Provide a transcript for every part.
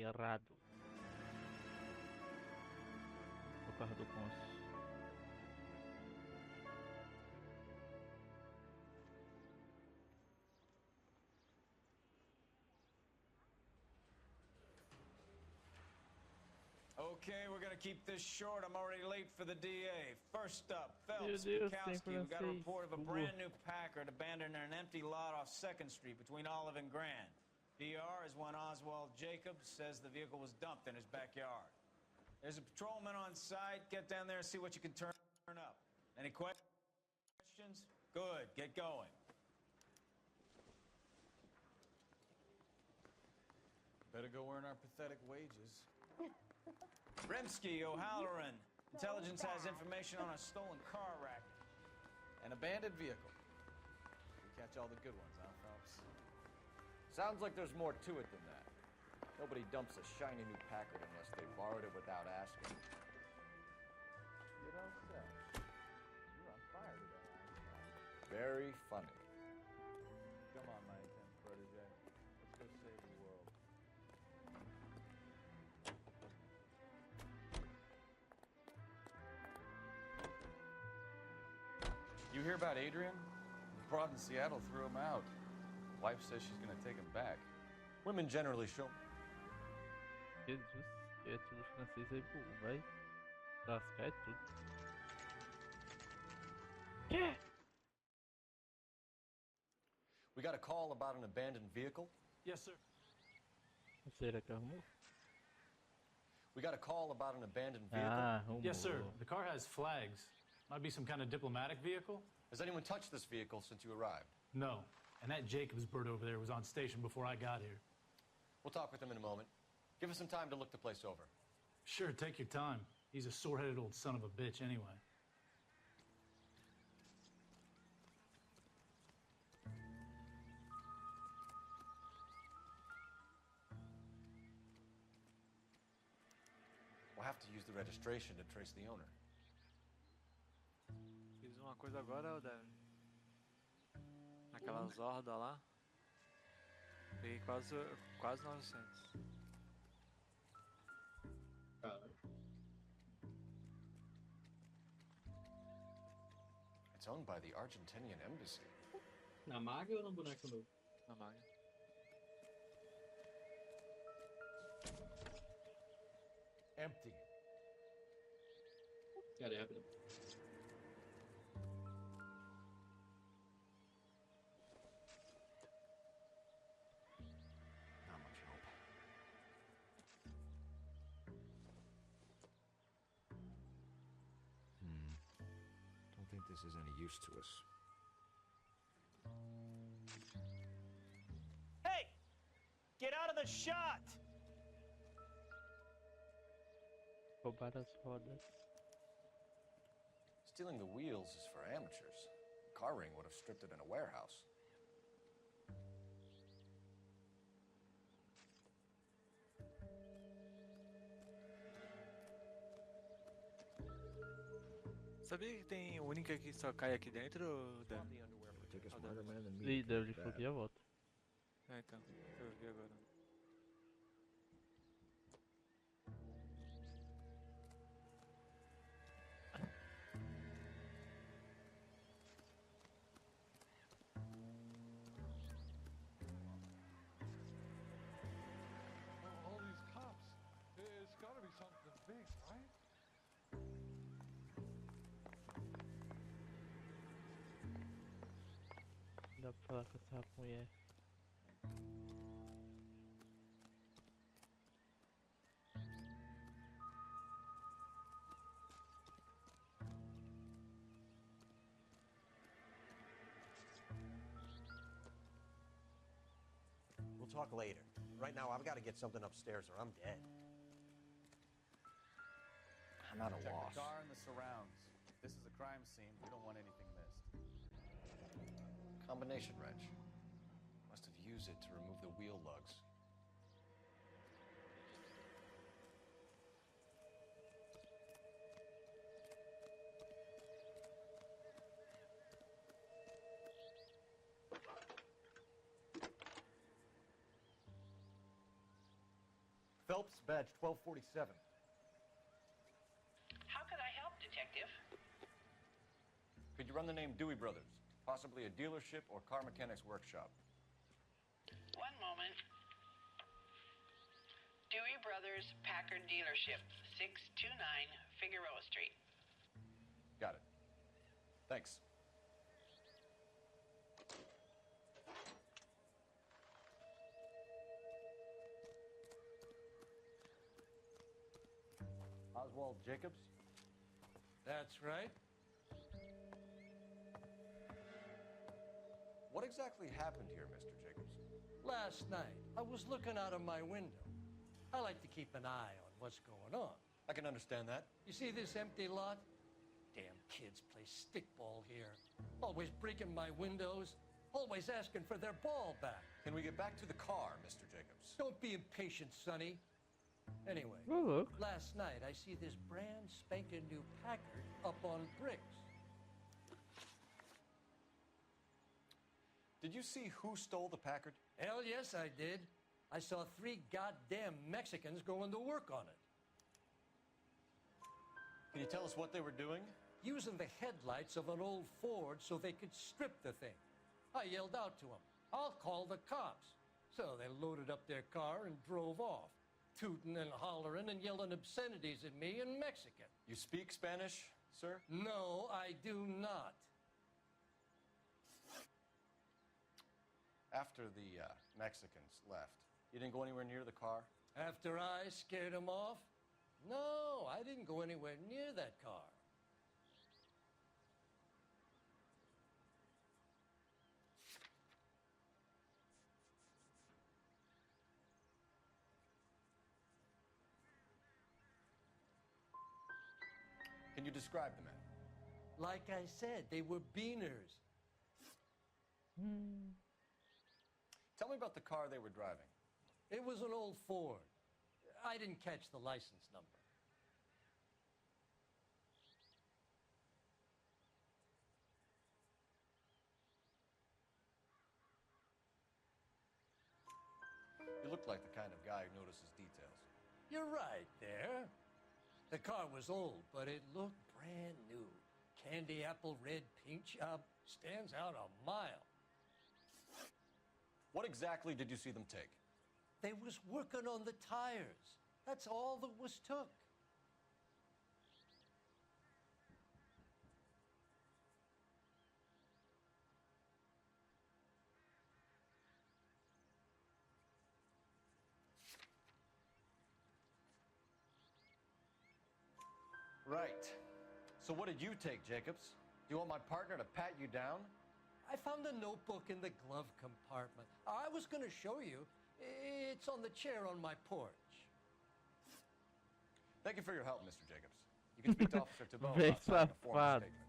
errado. O carro do Cônsul. Okay, we're gonna keep this short. I'm already late for the DA. First up, Meu Phelps, Deus, Bukowski. We got a francês. report of a brand new Packard abandoned in an empty lot off 2nd Street between Olive and Grand. DR is one Oswald Jacobs says the vehicle was dumped in his backyard. There's a patrolman on site. Get down there and see what you can turn up. Any questions? Good, get going. Better go earn our pathetic wages. Rimsky, O'Halloran. Intelligence has information on a stolen car racket. An abandoned vehicle. We catch all the good ones, huh, Phelps? Sounds like there's more to it than that. Nobody dumps a shiny new Packard unless they borrowed it without asking. You don't say. You're on fire today, aren't you? Very funny. Come on, my intense protege. Let's go save the world. You hear about Adrian? The broad in Seattle threw him out. Wife says she's gonna take him back. Women generally show. Jesus, é tudo francês aí, pô, vai lascar é tudo. Que? We got a call about an abandoned vehicle. Yes, sir. Será que arrumou? We got a call about an abandoned vehicle. Ah, arrumou. Yes, sir. The car has flags. Might be some kind of diplomatic vehicle? Has anyone touched this vehicle since you arrived? No. And that Jacobs bird over there was on station before I got here. We'll talk with him in a moment. Give us some time to look the place over. Sure, take your time. He's a sore-headed old son of a bitch anyway. We'll have to use the registration to trace the owner. Fiz uma coisa agora, Odé. Aquelas hordas lá. Peguei quase 900. Cara, It's owned by the Argentinian embassy. na maga ou no boneco novo? Na maga. Empty. Cara, é rápido. Not much hope. Don't think this is any use to us. Hey! Get out of the shot! Roubar as rodas. Stealing the wheels is for amateurs. The car ring would have stripped it in a warehouse. Sabia que tem única que só cai aqui dentro, Dan? Take a smarter man than me. Ih, deu de fogo e a volta. Ah, então. Eu vi agora. All these cops. It's gotta be something big, right? Dá pra falar com essa mulher. We'll talk later. Right now, I've got to get something upstairs or I'm dead. I'm at a Check loss. the car and the surrounds. This is a crime scene. We don't want anything missed. Combination wrench. Must have used it to remove the wheel lugs. Phelps, badge 1247. How could I help, Detective? Could you run the name Dewey Brothers? Possibly a dealership or car mechanics workshop. One moment. Dewey Brothers Packard Dealership, 629 Figueroa Street. Got it. Thanks. Oswald Jacobs? That's right. What exactly happened here, Mr. Jacobs? Last night, I was looking out of my window. I like to keep an eye on what's going on. I can understand that. You see this empty lot? Damn kids play stickball here. Always breaking my windows. Always asking for their ball back. Can we get back to the car, Mr. Jacobs? Don't be impatient, Sonny. Anyway, Look. last night I see this brand spanking new Packard up on bricks. Did you see who stole the Packard? Hell yes, I did. I saw 3 goddamn Mexicans going to work on it. Can you tell us what they were doing? Using the headlights of an old Ford so they could strip the thing. I yelled out to them, "I'll call the cops." So they loaded up their car and drove off, tooting and hollering and yelling obscenities at me in Mexican. You speak Spanish, sir? No, I do not. After the Mexicans left, you didn't go anywhere near the car? After I scared them off? No, I didn't go anywhere near that car. Can you describe the men? Like I said, they were beaners. Tell me about the car they were driving. It was an old Ford. I didn't catch the license number. You look like the kind of guy who notices details. You're right there. The car was old, but it looked brand new. Candy apple red paint job stands out a mile. What exactly did you see them take? They was working on the tires. That's all that was took. Right. So what did you take, Jacobs? Do you want my partner to pat you down? I found a notebook in the glove compartment. I was going to show you. It's on the chair on my porch. Thank you for your help, Mr. Jacobs. You can speak to Officer Tabone Bem about signing a formal safado. statement.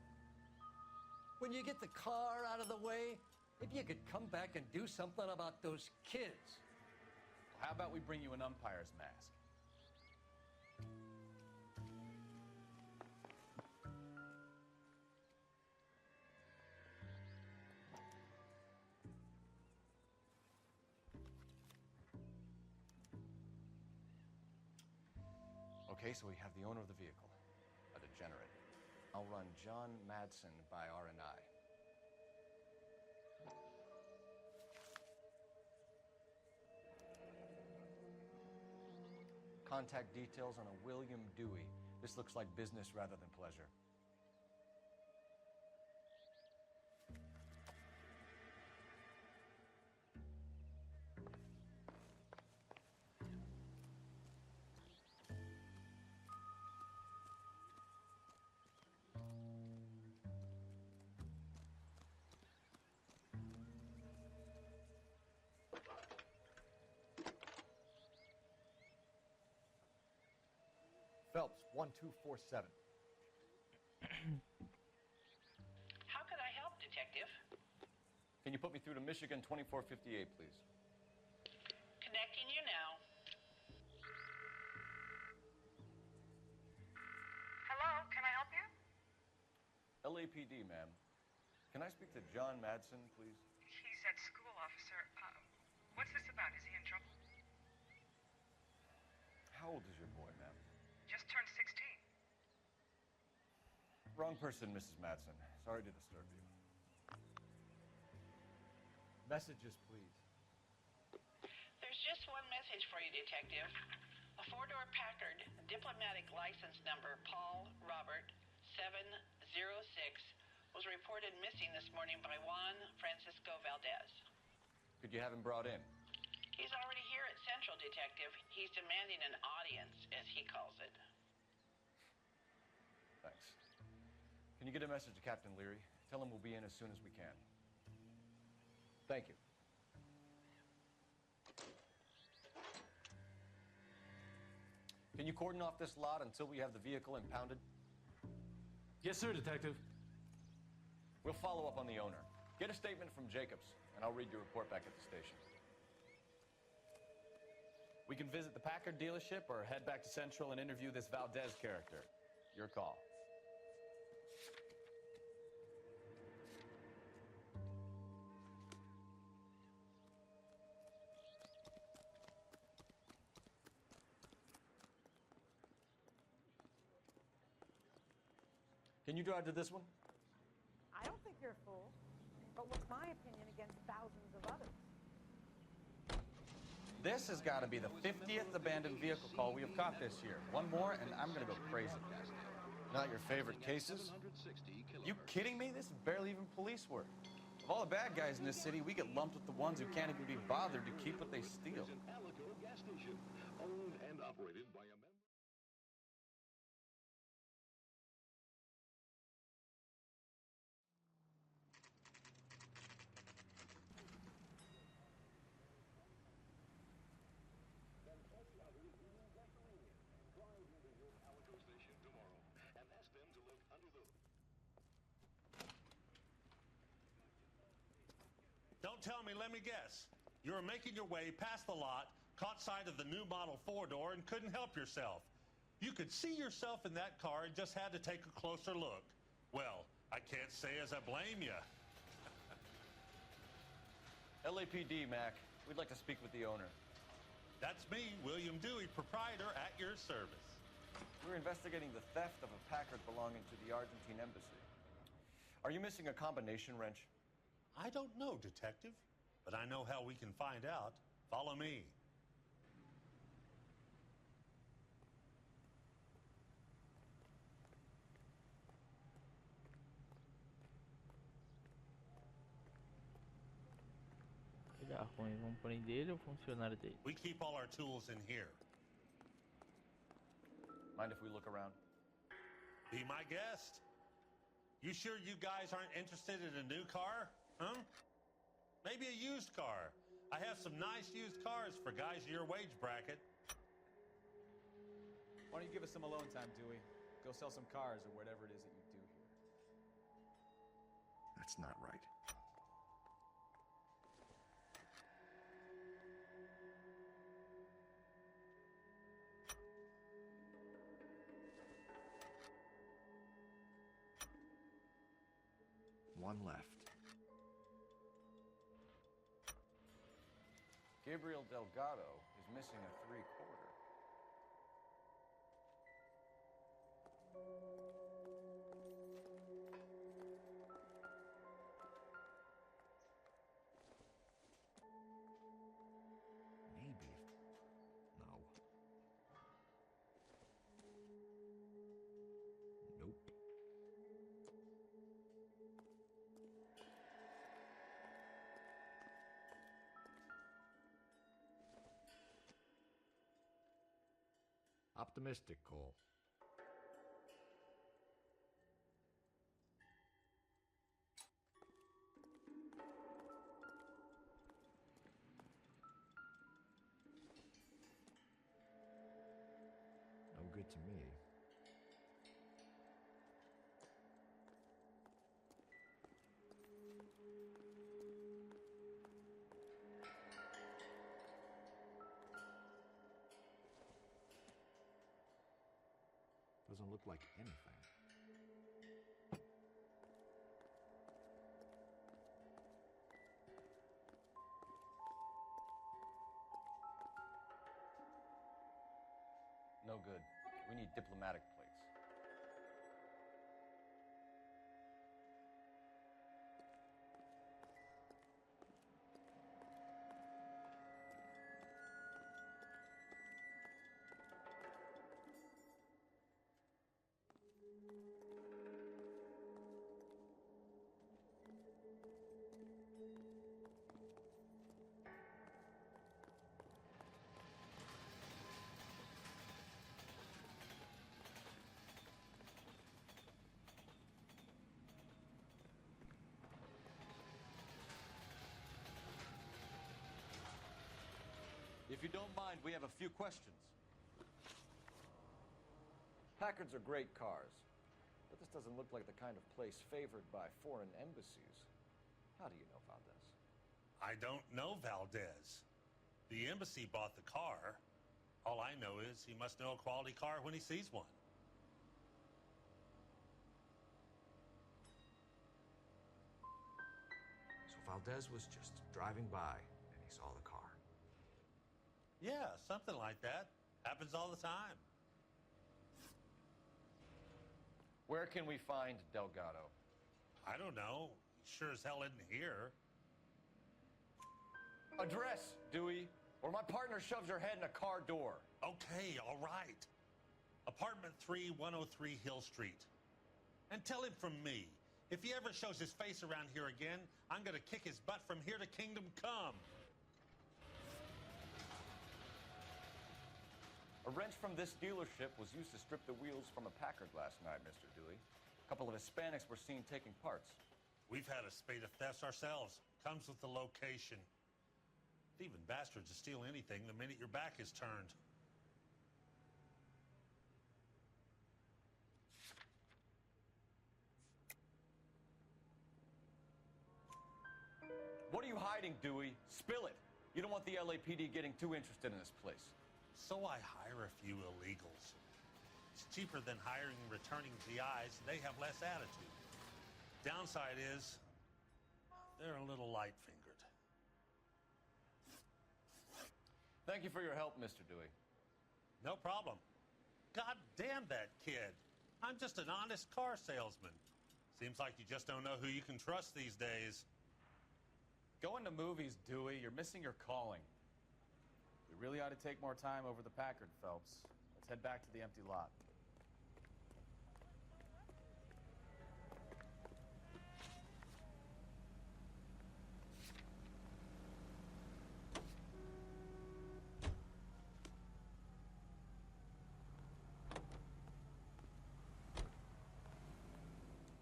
When you get the car out of the way, if you could come back and do something about those kids. How about we bring you an umpire's mask? Okay, so we have the owner of the vehicle, a degenerate. I'll run John Madsen by R&I. Contact details on a William Dewey. This looks like business rather than pleasure. Phelps, 1247. How could I help, Detective? Can you put me through to Michigan 2458, please? Connecting you now. Hello, can I help you? LAPD, ma'am. Can I speak to John Madsen, please? He's at school, officer. What's this about? Is he in trouble? How old is your boy, ma'am? Just turned 16. Wrong person, Mrs. Madsen. Sorry to disturb you. Messages, please. There's just one message for you, Detective. A four-door Packard, diplomatic license number Paul Robert 706, was reported missing this morning by Juan Francisco Valdez. Could you have him brought in? He's already here at Central, Detective. He's demanding an audience, as he calls it. Thanks. Can you get a message to Captain Leary? Tell him we'll be in as soon as we can. Thank you. Can you cordon off this lot until we have the vehicle impounded? Yes, sir, Detective. We'll follow up on the owner. Get a statement from Jacobs, and I'll read your report back at the station. We can visit the Packard dealership or head back to Central and interview this Valdez character. Your call. Can you drive to this one? I don't think you're a fool. But what's my opinion against thousands of others? This has got to be the 50th abandoned vehicle call we have caught this year. One more, and I'm going to go crazy. Not your favorite cases? You kidding me? This is barely even police work. Of all the bad guys in this city, we get lumped with the ones who can't even be bothered to keep what they steal. Owned and operated by a member. Don't tell me, let me guess. You were making your way past the lot, caught sight of the new model four-door, and couldn't help yourself. You could see yourself in that car and just had to take a closer look. Well, I can't say as I blame you. LAPD, Mac. We'd like to speak with the owner. That's me, William Dewey, proprietor, at your service. We're investigating the theft of a Packard belonging to the Argentine embassy. Are you missing a combination wrench? I don't know, Detective, but I know how we can find out. Follow me. Ele é ruim, vamos prender ele ou funcionário dele? We keep all our tools in here. Mind if we look around? Be my guest. You sure you guys aren't interested in a new car? Huh? Maybe a used car. I have some nice used cars for guys of your wage bracket. Why don't you give us some alone time, Dewey? Go sell some cars or whatever it is that you do here. That's not right. One left. Gabriel Delgado is missing a three-quarter. Maybe. No. Nope. Optimistic, Cole. No good to me. Doesn't look like anything. No good. We need diplomatic plates. If you don't mind, we have a few questions. Packards are great cars, but this doesn't look like the kind of place favored by foreign embassies. How do you know Valdez? I don't know Valdez. The embassy bought the car. All I know is he must know a quality car when he sees one. So Valdez was just driving by and he saw the car. Yeah, something like that. Happens all the time. Where can we find Delgado? I don't know. He sure as hell isn't here. Address, Dewey, or my partner shoves her head in a car door. Okay, all right. Apartment 3, 103 Hill Street. And tell him from me, if he ever shows his face around here again, I'm gonna kick his butt from here to Kingdom Come. A wrench from this dealership was used to strip the wheels from a Packard last night, Mr. Dewey. A couple of Hispanics were seen taking parts. We've had a spate of thefts ourselves. Comes with the location. Thieving bastards will steal anything the minute your back is turned. What are you hiding, Dewey? Spill it. You don't want the LAPD getting too interested in this place. So I hire a few illegals. It's cheaper than hiring returning GIs. They have less attitude. Downside is, they're a little light-fingered. Thank you for your help, Mr. Dewey. No problem. God damn that kid. I'm just an honest car salesman. Seems like you just don't know who you can trust these days. Going to movies, Dewey. You're missing your calling. We really ought to take more time over the Packard, Phelps. Let's head back to the empty lot.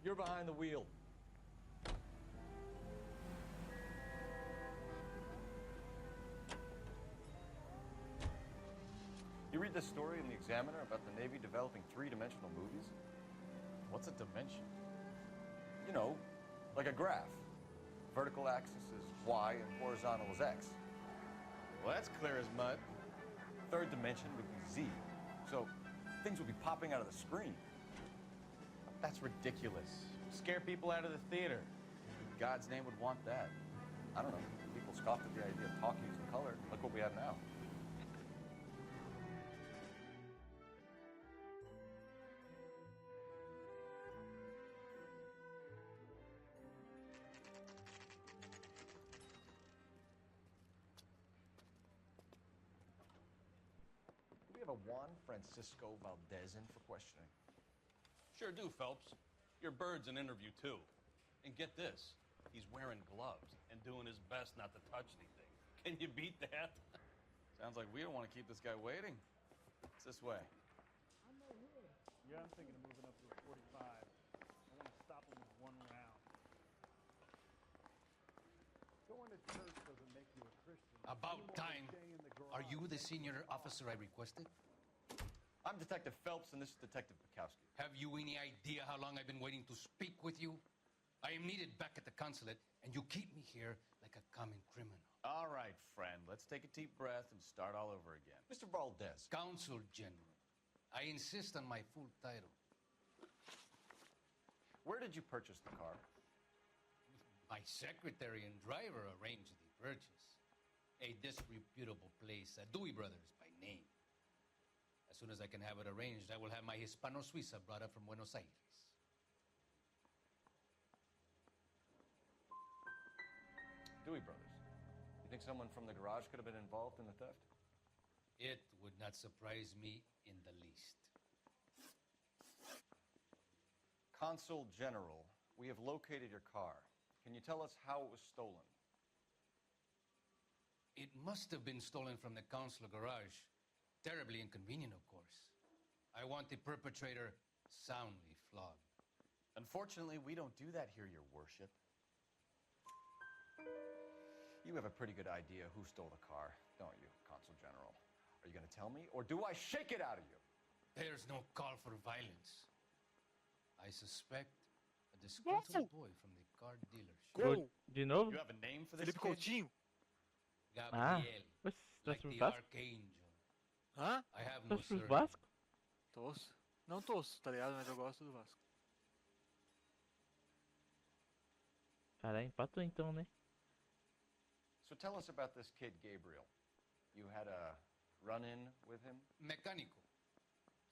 You're behind the wheel. You read the story in the Examiner about the Navy developing three-dimensional movies? What's a dimension? You know, like a graph. Vertical axis is Y and horizontal is X. Well, that's clear as mud. Third dimension would be Z. So things would be popping out of the screen. That's ridiculous. Scare people out of the theater. Who in God's name would want that? I don't know. People scoffed at the idea of talk using color. Look what we have now. Do we have a Juan Francisco Valdez in for questioning? Sure do, Phelps. Your bird's an interview, too. And get this, he's wearing gloves and doing his best not to touch anything. Can you beat that? Sounds like we don't want to keep this guy waiting. It's this way. Yeah, I'm thinking of moving up to a 45. I want to stop him with one round. Going to church doesn't make you a Christian. About time. Are you the senior officer I requested? I'm Detective Phelps, and this is Detective Bukowski. Have you any idea how long I've been waiting to speak with you? I am needed back at the consulate, and you keep me here like a common criminal. All right, friend. Let's take a deep breath and start all over again. Mr. Valdez. Consul General. I insist on my full title. Where did you purchase the car? My secretary and driver arranged the purchase. A disreputable place, Dewey Brothers by name. As soon as I can have it arranged, I will have my Hispano Suiza brought up from Buenos Aires. Dewey Brothers. You think someone from the garage could have been involved in the theft? It would not surprise me in the least. Consul General, we have located your car. Can you tell us how it was stolen? It must have been stolen from the consular garage. Terribly inconvenient, of course. I want the perpetrator soundly flogged. Unfortunately, we don't do that here, Your Worship. You have a pretty good idea who stole the car, don't you, Consul General? Are you going to tell me, or do I shake it out of you? There's no call for violence. I suspect a disgruntled boy from the car dealership. De novo? You have a name for this Felipe kid? Coutinho. Gabriel, Mas like torce pro the Vasco? archangel. Hã? I have no Torce pro surname. Vasco? Torço. Não torço, tá ligado? Mas eu gosto do Vasco. Caralho, empatou então, né? So tell us about this kid, Gabriel. You had a run-in with him? Mecânico.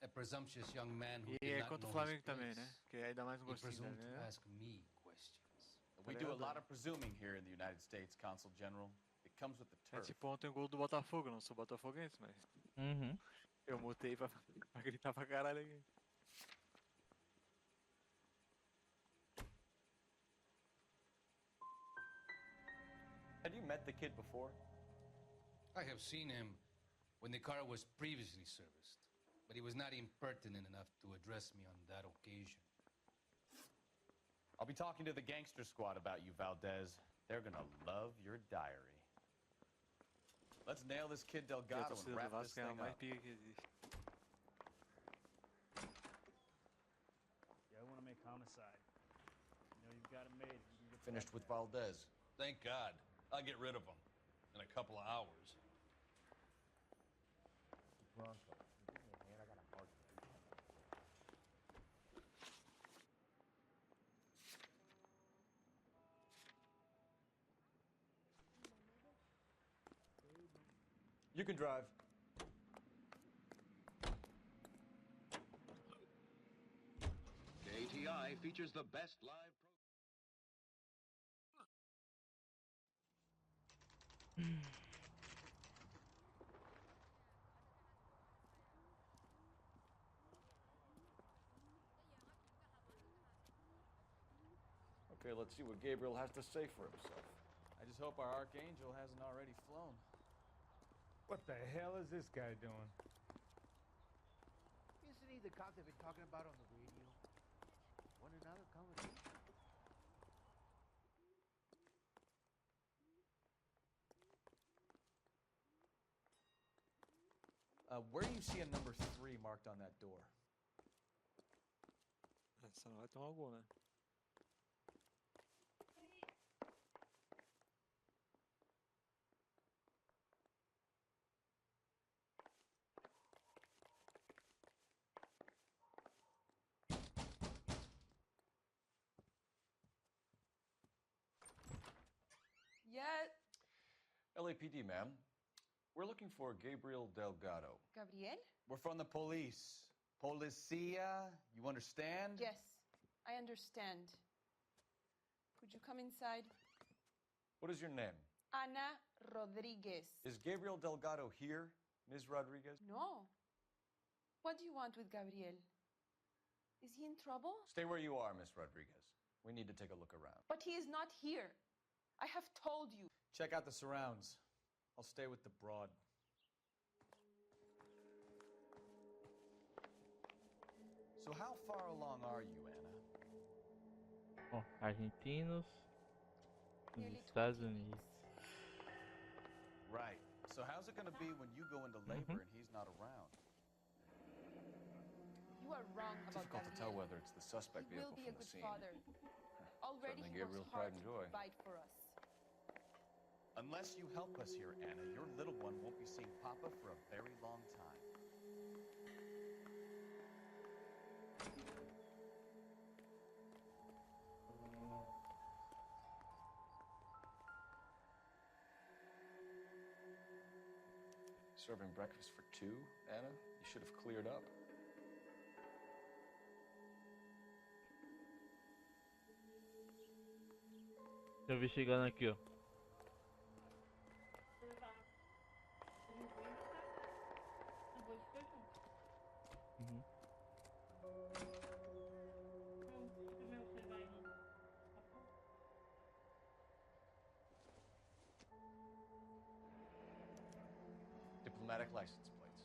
A presumptuous young man who E did é not contra o know his Flamengo também, place. né? Que aí dá mais um He gostinho, presumed to né? ask me questions. We do a lot of presuming here in the United States, Consul General. It comes with the turf. Esse ponto em gol do Botafogo, eu não sou botafoguense, mas Uhum. eu mutei pra gritar pra caralho aqui. Had you met the kid before? I have seen him when the car was previously serviced, but he was not impertinent enough to address me on that occasion. I'll be talking to the gangster squad about you, Valdez. They're gonna love your diary. Let's nail this kid E a Delgado and torcida do wrap this Vasco é a thing mais up. pica que existe. Yeah, I want to make homicide. You know, you've got it made. You can get Finished back with there. Valdez. Thank God. I'll get rid of him in a couple of hours. Bronco. Give me a hand. I got a hard You can drive. KTI features the best live Okay, let's see what Gabriel has to say for himself. I just hope our archangel hasn't already flown. What the hell is this guy doing? Isn't he the cop they've been talking about on the radio? Want another conversation? Where do you see a number 3 marked on that door? Essa não vai tomar o gol, né? Yes. LAPD, ma'am. We're looking for Gabriel Delgado. Gabriel? We're from the police. Policia, you understand? Yes, I understand. Could you come inside? What is your name? Ana Rodriguez. Is Gabriel Delgado here, Ms. Rodriguez? No. What do you want with Gabriel? Is he in trouble? Stay where you are, Ms. Rodriguez. We need to take a look around. But he is not here. I have told you. Check out the surrounds. I'll stay with the broad. So how far along are you, Anna? Bom, argentinos nos Nearly Estados 20 Unidos. Right. So how's it going to be when you go into labor and he's not around? You are wrong about Difficult to tell Gabriel. whether it's the suspect He will vehicle be a from the good scene. father. Already Certainly he Gabriel's works hard pride and to joy. provide for us. Unless you help us here, Anna, your little one won't be seeing Papa for a very long time. serving breakfast for two, Anna? You should have cleared up. Eu vi chegando aqui, ó. Uhum. Diplomatic license plates.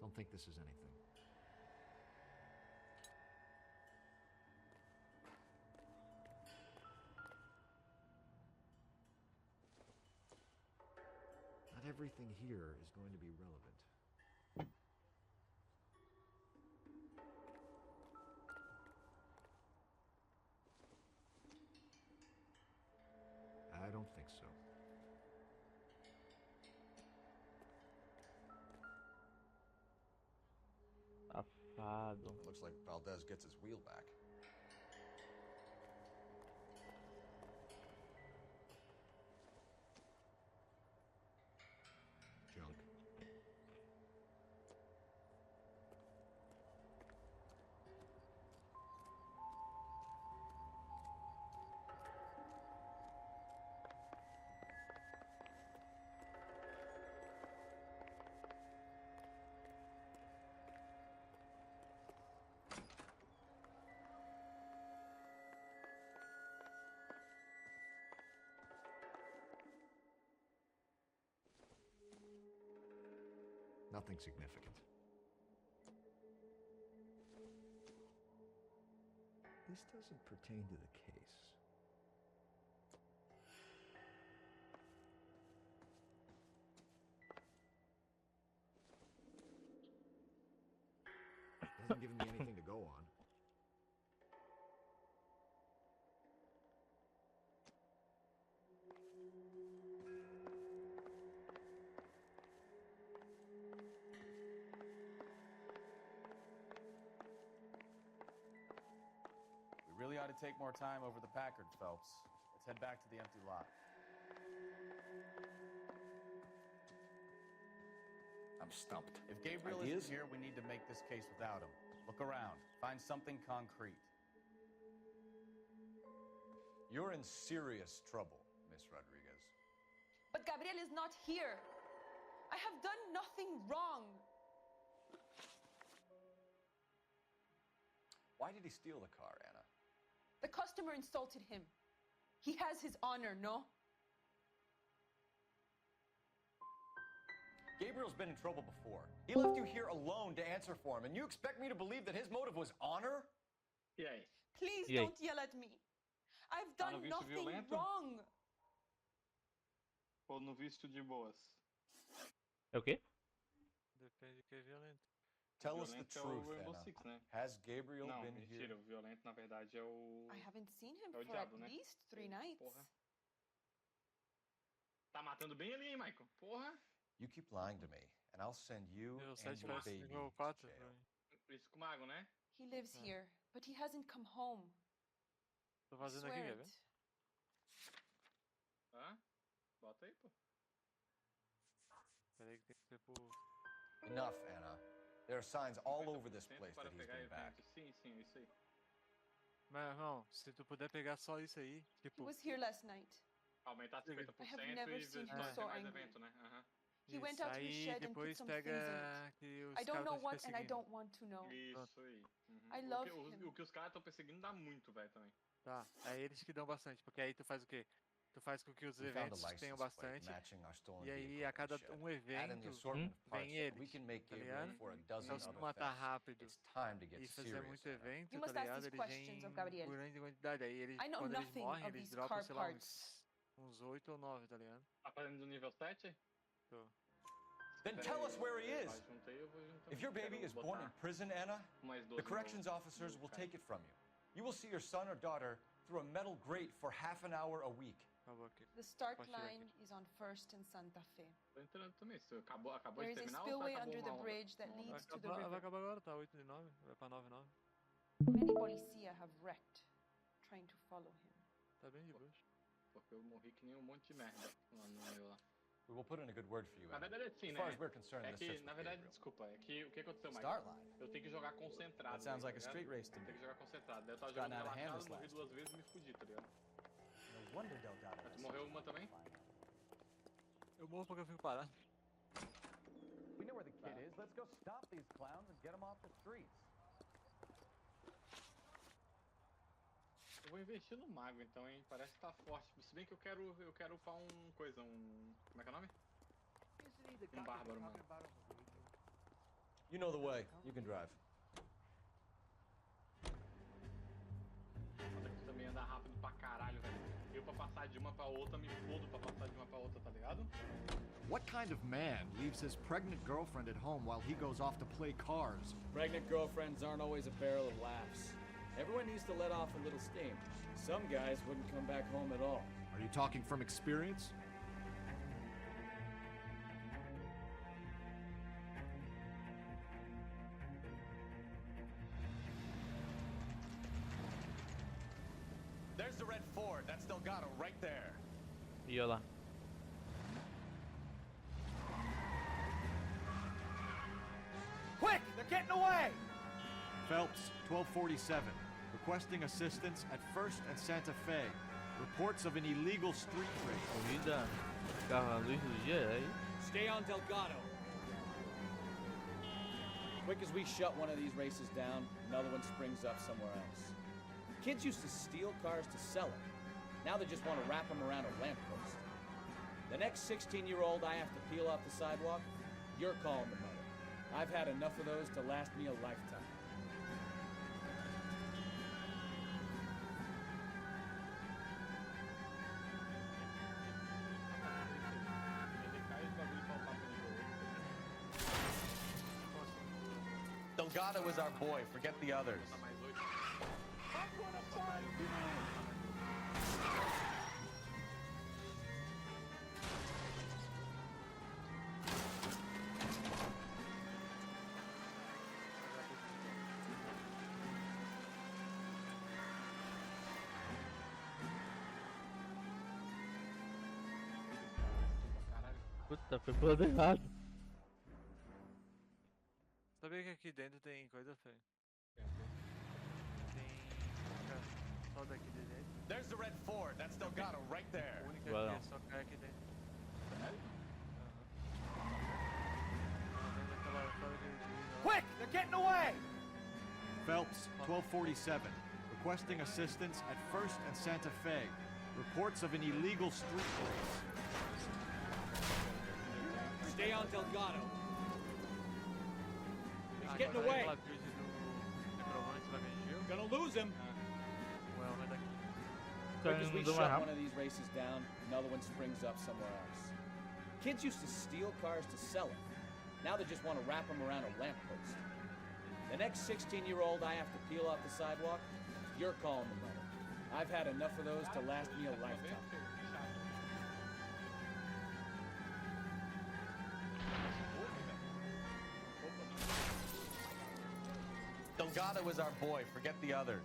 Don't think this is anything. Not everything here is going to be relevant. I don't think so. Safado. Looks like Valdez gets his wheel back. Junk. Nothing significant. This doesn't pertain to the case. Doesn't give me anything to go on. We really ought to take more time over the Packard, Phelps. Let's head back to the empty lot. I'm stumped. If Gabriel isn't here, we need to make this case without him. Look around. Find something concrete. You're in serious trouble, Miss Rodriguez. But Gabriel is not here. I have done nothing wrong. Why did he steal the car, Anna? The customer insulted him. He has his honor, no? Gabriel's been in trouble before. He left you here alone to answer for him, and you expect me to believe that his motive was honor? E aí? Please don't yell at me. I've Tá no done visto nothing violento? wrong. Ou no visto de boas? É o quê? Depende de que é violento. Tell us the Violento é truth, o Rainbow Anna. Six, né? Has Gabriel Não, been mentira. here? O violento, na verdade, é o... I haven't seen him É o for at diabo, né? least 3 nights. Porra. Tá matando bem ali, hein, Michael? Porra. You keep lying to me, and I'll send you Nível and 7 your parece baby nível to 4 jail. pra mim. Isso com o mago, né? He lives here, but he hasn't come home. Tô I fazendo aqui, swear quer it. ver? Hã? Bota aí, pô. Peraí que tem que ser por... Enough, Anna. There are signs all over this 50% place para that he's pegar been back. evento. Sim, sim, isso aí. Mas, irmão, se tu puder pegar só isso aí, He tipo... was here last night. Aumentar 50% I have never e seen ver him se so tem mais angry. evento, né? Aham. He Isso, went out to his aí shed and put depois some things in pega it. que os I don't caras know tão te what and I perseguindo. don't want to know. Isso aí. Uhum. I love O que os caras estão perseguindo dá muito, velho, também. Tá, é eles que dão bastante, porque aí tu faz o quê? Tu faz com que os We found a eventos license tenham plate bastante, matching our stolen e aí vehicle a in cada the shed. um Add in evento the assortment of parts vem that eles, we can make tá Gabriel ligado? for a dozen Então se tu other matar thefts. rápido It's time to get e fazer serious, muito Anna. evento, You tá must ask ligado? these Eles questions vêm of Gabriel. grande quantidade, aí eles, I know quando eles nothing morrem, of eles these dropam, car sei lá, parts. uns 8 ou 9, tá ligado? Tá fazendo do nível 7? Tô. Then tell us where he is. Juntei, eu vou juntar. If your baby is born in prison, Anna, Mais 12 the corrections officers will take it from you. You will see your son or daughter through a metal grate for half an hour a week. Acabou aqui. The start Pode tirar line aqui. is on 1st and Santa Fe. Tô entrando também. Isso acabou There de is a terminar ou spillway acabou under the uma onda? bridge that Uma onda. leads to the Vai river. acabar agora, tá 8 de 9, vai pra 9 9. Many policia have wrecked trying to follow him. Tá bem de boa. Porque eu morri que nem um monte de merda lá no meu lá. We will put in a good word for you. Na verdade é assim, As né? far as we're concerned, É this que, search na will be verdade, real. desculpa, é que o que aconteceu mais? Start line. Eu tenho que jogar concentrado. That sounds tá like a ligado? street race to me. Tem que jogar concentrado. Daí eu tava It's gotten jogando out of hand relaxado, this morri last 2 vezes e me fudi, tá ligado? No wonder Delgado. Mas tu morreu uma também? Eu morro porque eu fico parado. We know where the kid is. Let's go stop these clowns and get them off the streets. Eu vou investir no mago então, hein? Parece que tá forte. Se bem que eu quero upar um coisa, um... Como é que é o nome? Bárbaro, mano. You know the way. You can drive. Foda que tu também anda rápido pra caralho, velho. Eu pra passar de uma pra outra, me fodo pra passar de uma pra outra, tá ligado? What kind of man leaves his pregnant girlfriend at home while he goes off to play cars? Pregnant girlfriends aren't always a barrel of laughs. Everyone needs to let off a little steam. Some guys wouldn't come back home at all. Are you talking from experience? There's the red Ford. That's Delgado right there. E olha lá. Quick! They're getting away! Phelps, 1247. Requesting assistance at 1st and Santa Fe. Reports of an illegal street race. Corrida, carro à luz do dia, é aí? Stay on Delgado. Quick as we shut one of these races down, another one springs up somewhere else. Kids used to steal cars to sell them. Now they just want to wrap them around a lamppost. The next 16-year-old I have to peel off the sidewalk, you're calling the mother. I've had enough of those to last me a lifetime. Delgado is our boy. Forget the others. Puta, foi pro lado errado. Sabia que aqui dentro tem coisa feia? Tem... Só daqui de dentro. There's the red Ford. That's Delgado right there. A única aqui é só cair aqui dentro. Sério? Quick! They're getting away! Phelps, 1247. Requesting assistance at 1st and Santa Fe. Reports of an illegal street race. Stay on Delgado. He's getting away. Gonna lose him. Quick as we shut one of these races down, another one springs up somewhere else. Kids used to steal cars to sell them. Now they just want to wrap them around a lamppost. The next 16-year-old I have to peel off the sidewalk, you're calling the mother. I've had enough of those to last me a lifetime. Delgado is our boy. Forget the others.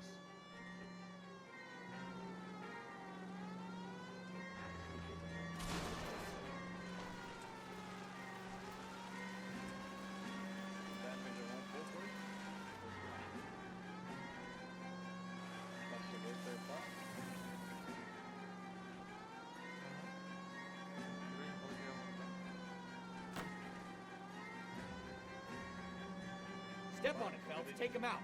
Step on it, Phelps. Take him out.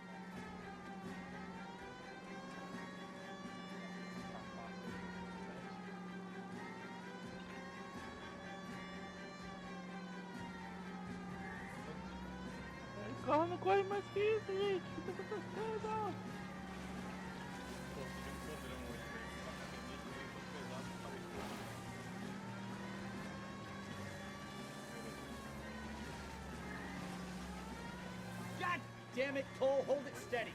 O carro não corre mais que isso, gente. O que tá acontecendo? God damn it, Cole. Hold it steady.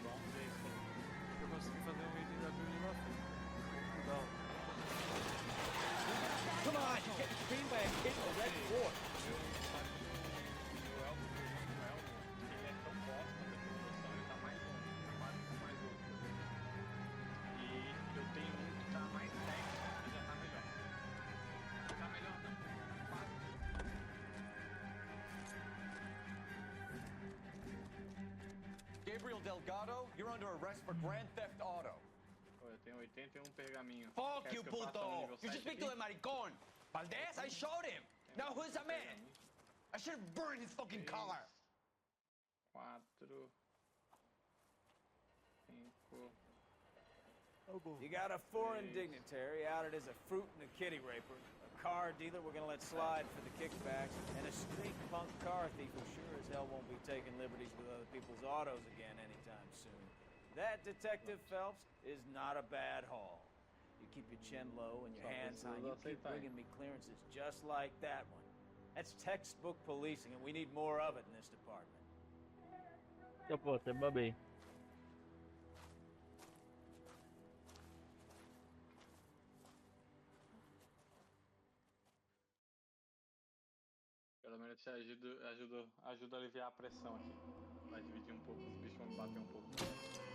Eu consegui fazer um item da build lá. Legal. Come on, you're getting screened by a kid in a red Ford. E eu tenho um que tá mais Gabriel Delgado, you're under arrest for Grand Theft Auto. Pô, eu tenho 81 pergaminhos. Fuck Quer you, que eu faça puto! um nível You 7 just speak to aqui? a maricón! Valdez, I showed him! Now who's the man? I should have burned his fucking collar! 4, 5. You got a foreign dignitary outed as a fruit and a kitty raper, a car dealer we're gonna let slide for the kickbacks, and a street punk car thief who sure as hell won't be taking liberties with other people's autos again anytime soon. That, Detective Phelps, is not a bad haul. You keep your chin low and your hands high, you keep bringing me clearances just like that one. That's textbook policing, and we need more of it in this department. Eu pô, você babei. Pelo menos te ajuda a aliviar a pressão aqui. Vai dividir um pouco, os bichos vão me bater um pouco.